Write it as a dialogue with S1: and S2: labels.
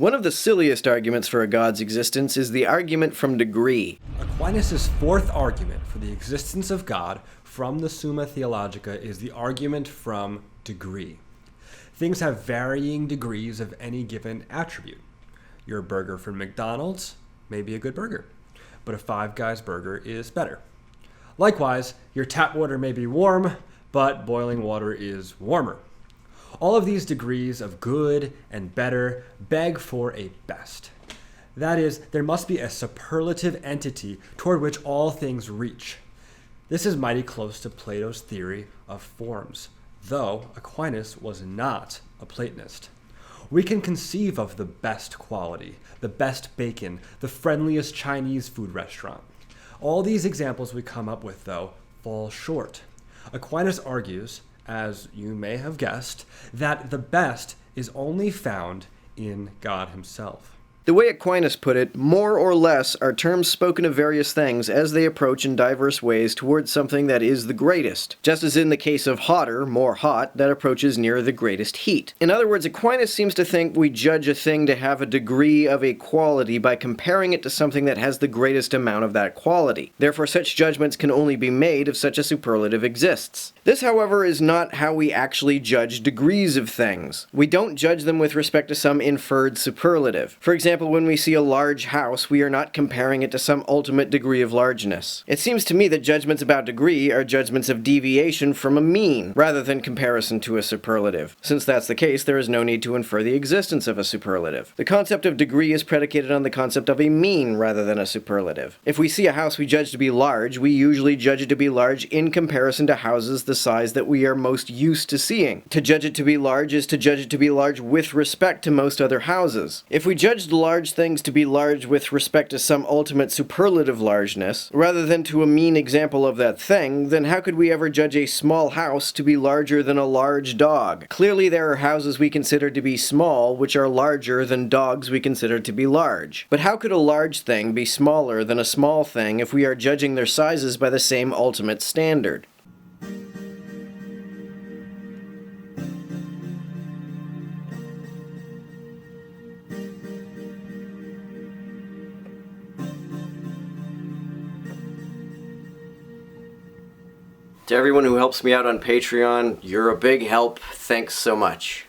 S1: One of the silliest arguments for a god's existence is the argument from degree.
S2: Aquinas' fourth argument for the existence of God from the Summa Theologica is the argument from degree. Things have varying degrees of any given attribute. Your burger from McDonald's may be a good burger, but a Five Guys burger is better. Likewise, your tap water may be warm, but boiling water is warmer. All of these degrees of good and better beg for a best. That is, there must be a superlative entity toward which all things reach. This is mighty close to Plato's theory of forms, though Aquinas was not a Platonist. We can conceive of the best quality, the best bacon, the friendliest Chinese food restaurant. All these examples we come up with, though, fall short. Aquinas argues, as you may have guessed, that the best is only found in God himself.
S1: The way Aquinas put it, more or less are terms spoken of various things as they approach in diverse ways towards something that is the greatest, just as in the case of hotter, more hot, that approaches near the greatest heat. In other words, Aquinas seems to think we judge a thing to have a degree of a quality by comparing it to something that has the greatest amount of that quality. Therefore, such judgments can only be made if such a superlative exists. This, however, is not how we actually judge degrees of things. We don't judge them with respect to some inferred superlative. For example, when we see a large house, we are not comparing it to some ultimate degree of largeness. It seems to me that judgments about degree are judgments of deviation from a mean, rather than comparison to a superlative. Since that's the case, there is no need to infer the existence of a superlative. The concept of degree is predicated on the concept of a mean rather than a superlative. If we see a house we judge to be large, we usually judge it to be large in comparison to houses the size that we are most used to seeing. To judge it to be large is to judge it to be large with respect to most other houses. If we judged large things to be large with respect to some ultimate superlative largeness, rather than to a mean example of that thing, then how could we ever judge a small house to be larger than a large dog? Clearly there are houses we consider to be small, which are larger than dogs we consider to be large. But how could a large thing be smaller than a small thing if we are judging their sizes by the same ultimate standard? To everyone who helps me out on Patreon, you're a big help. Thanks so much.